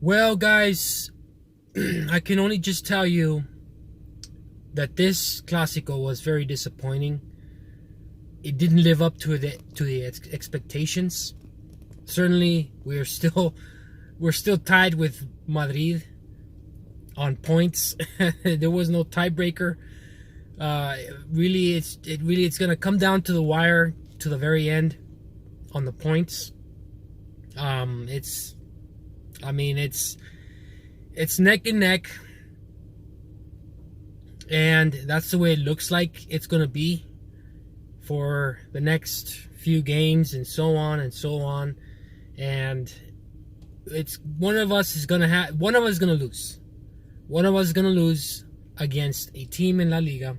Well, guys, I can only just tell you that this Classico was very disappointing. It didn't live up to the expectations. Certainly, we're still tied with Madrid on points. There was no tiebreaker. It's gonna come down to the wire to the very end on the points. It's neck and neck, and that's the way it looks like it's gonna be for the next few games, and so on and so on. And it's one of us is gonna lose. One of us is gonna lose against a team in La Liga,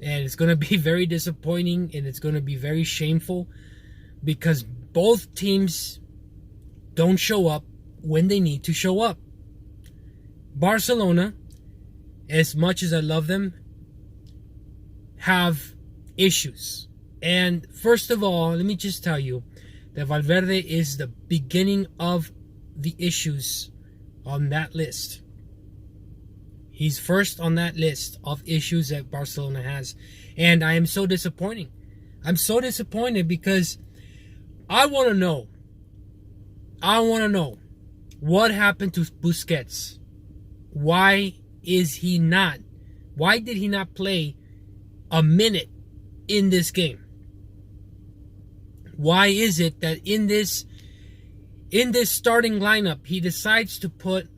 and it's gonna be very disappointing, and it's gonna be very shameful because both teams don't show up when they need to show up. Barcelona, as much as I love them, have issues. And first of all, let me just tell you that Valverde is the beginning of the issues on that list. He's first on that list of issues that Barcelona has. And I am so disappointed. I'm so disappointed because I want to know what happened to Busquets. Why did he not play a minute in this game? Why is it that in this starting lineup he decides to put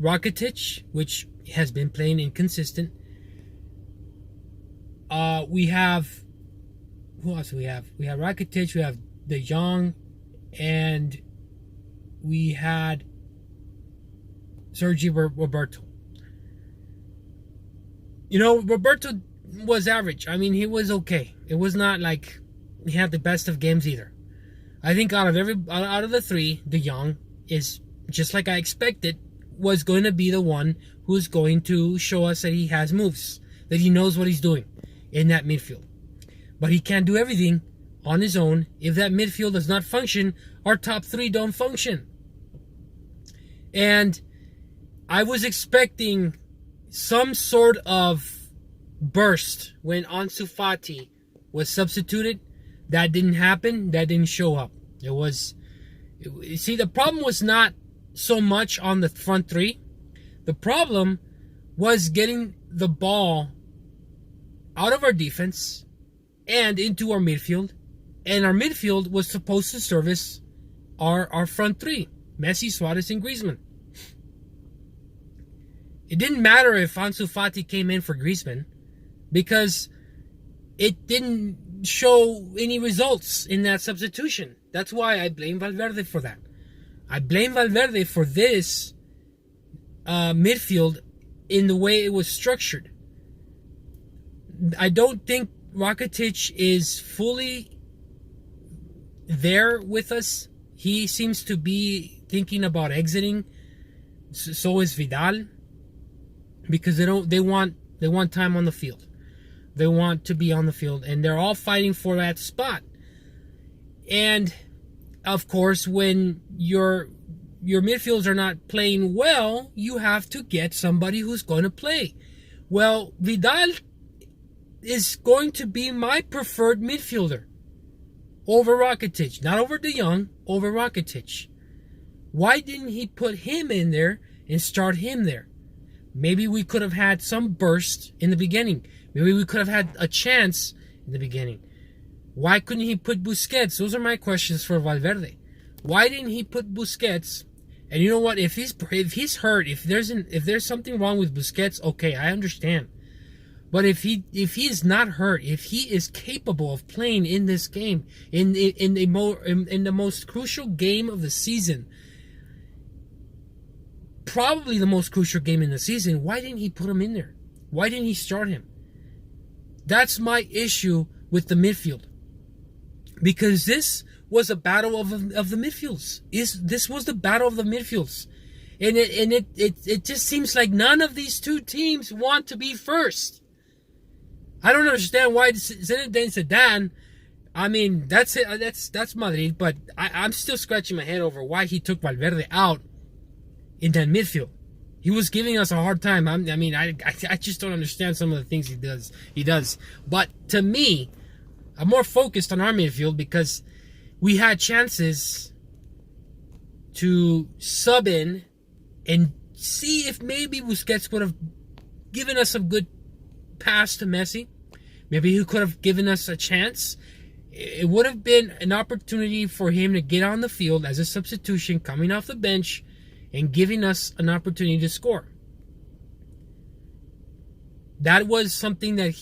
Rakitic, which has been playing inconsistent? We have, who else do we have? We have Rakitic, we have De Jong, and we had Sergio Roberto. Roberto was average. I mean, he was okay. It was not like he had the best of games either. I think out of the three, De Jong is, just like I expected, was going to be the one who's going to show us that he has moves, that he knows what he's doing in that midfield. But he can't do everything on his own. If that midfield does not function, our top three don't function. And I was expecting some sort of burst when Ansu Fati was substituted. That didn't happen. That didn't show up. The problem was not so much on the front three. The problem was getting the ball out of our defense and into our midfield. And our midfield was supposed to service our front three, Messi, Suarez, and Griezmann. It didn't matter if Ansu Fati came in for Griezmann because it didn't show any results in that substitution. That's why I blame Valverde for that. I blame Valverde for this midfield in the way it was structured. I don't think Rakitic is fully there with us. He seems to be thinking about exiting. So is Vidal, because they want time on the field. They want to be on the field, and they're all fighting for that spot. And of course, when your midfields are not playing well, you have to get somebody who's going to play. Well, Vidal is going to be my preferred midfielder over Rakitic. Not over De Jong, over Rakitic. Why didn't he put him in there and start him there? Maybe we could have had some burst in the beginning. Maybe we could have had a chance in the beginning. Why couldn't he put Busquets? Those are my questions for Valverde. Why didn't he put Busquets? And you know what? If he's hurt, if there's something wrong with Busquets, okay, I understand. But if he is not hurt, if he is capable of playing in this game, in the most crucial game of the season, probably the most crucial game in the season, why didn't he put him in there? Why didn't he start him? That's my issue with the midfield. Because this was a battle of the midfields. This was the battle of the midfields. And it just seems like none of these two teams want to be first. I don't understand why Zinedine Zidane I mean, that's it. That's Madrid, but I'm still scratching my head over why he took Valverde out in that midfield. He was giving us a hard time. I mean, I just don't understand some of the things he does. But to me, I'm more focused on our midfield because we had chances to sub in and see if maybe Busquets would have given us a good pass to Messi. Maybe he could have given us a chance. It would have been an opportunity for him to get on the field as a substitution coming off the bench and giving us an opportunity to score. That was something that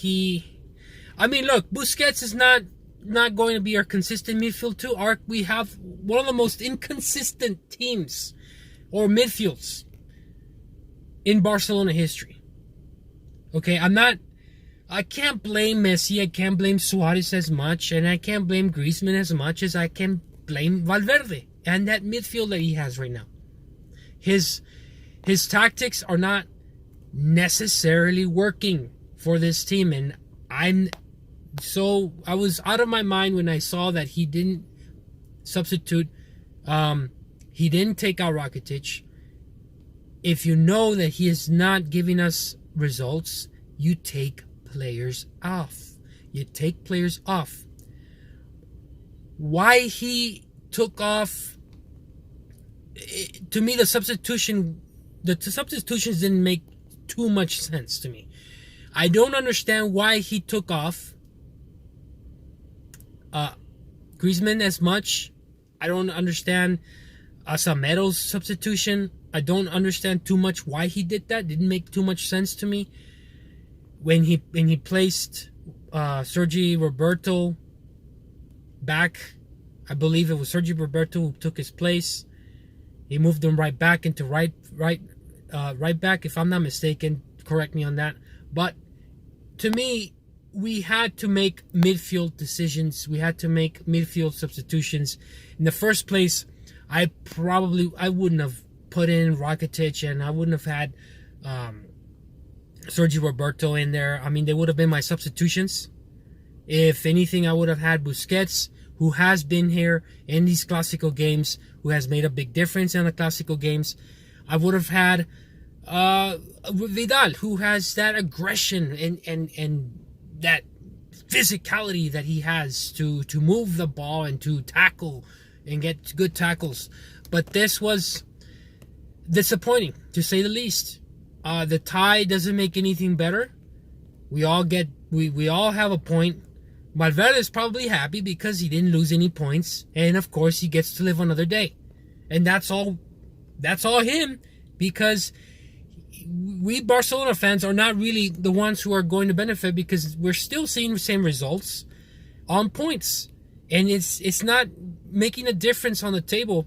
I mean, look, Busquets is not going to be our consistent midfield too. We have one of the most inconsistent teams or midfields in Barcelona history. Okay, I can't blame Messi, I can't blame Suarez as much, and I can't blame Griezmann as much as I can blame Valverde and that midfield that he has right now. His tactics are not necessarily working for this team, and I was out of my mind when I saw that he didn't substitute. He didn't take out Rakitic. If you know that he is not giving us results, you take players off. You take players off. Why he took off? To me, the substitutions didn't make too much sense to me. I don't understand why he took off Griezmann as much. I don't understand Samero's substitution. I don't understand too much why he did that. Didn't make too much sense to me. When he placed Sergi Roberto back, I believe it was Sergi Roberto who took his place. He moved him right back into right back, if I'm not mistaken. Correct me on that. But to me, we had to make midfield decisions. We had to make midfield substitutions. In the first place, I wouldn't have put in Rakitic, and I wouldn't have had Sergi Roberto in there. I mean, they would have been my substitutions. If anything, I would have had Busquets, who has been here in these Classico games, who has made a big difference in the Classico games. I would have had Vidal, who has that aggression and that physicality that he has to move the ball and to tackle and get good tackles. But this was disappointing, to say the least. The tie doesn't make anything better. We all have a point. Valverde is probably happy because he didn't lose any points, and of course he gets to live another day. And that's all him, because we Barcelona fans are not really the ones who are going to benefit, because we're still seeing the same results on points, and it's not making a difference on the table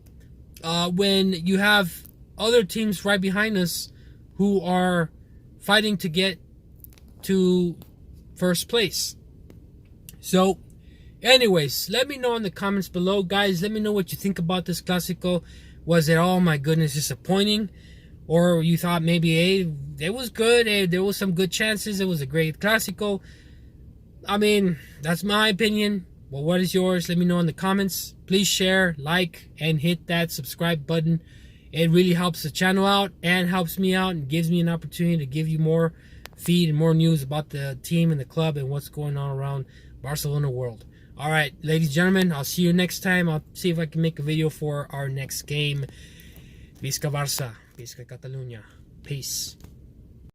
when you have other teams right behind us who are fighting to get to first place. So, anyways, let me know in the comments below, guys. Let me know what you think about this Classico. Was it, oh my goodness, disappointing? Or you thought maybe, hey, it was good. Hey, there was some good chances. It was a great Classico. I mean, that's my opinion. Well, what is yours? Let me know in the comments. Please share, like, and hit that subscribe button. It really helps the channel out and helps me out and gives me an opportunity to give you more feed and more news about the team and the club and what's going on around Barcelona world. All right, ladies and gentlemen, I'll see you next time. I'll see if I can make a video for our next game. Visca Barça, Visca Catalunya. Peace.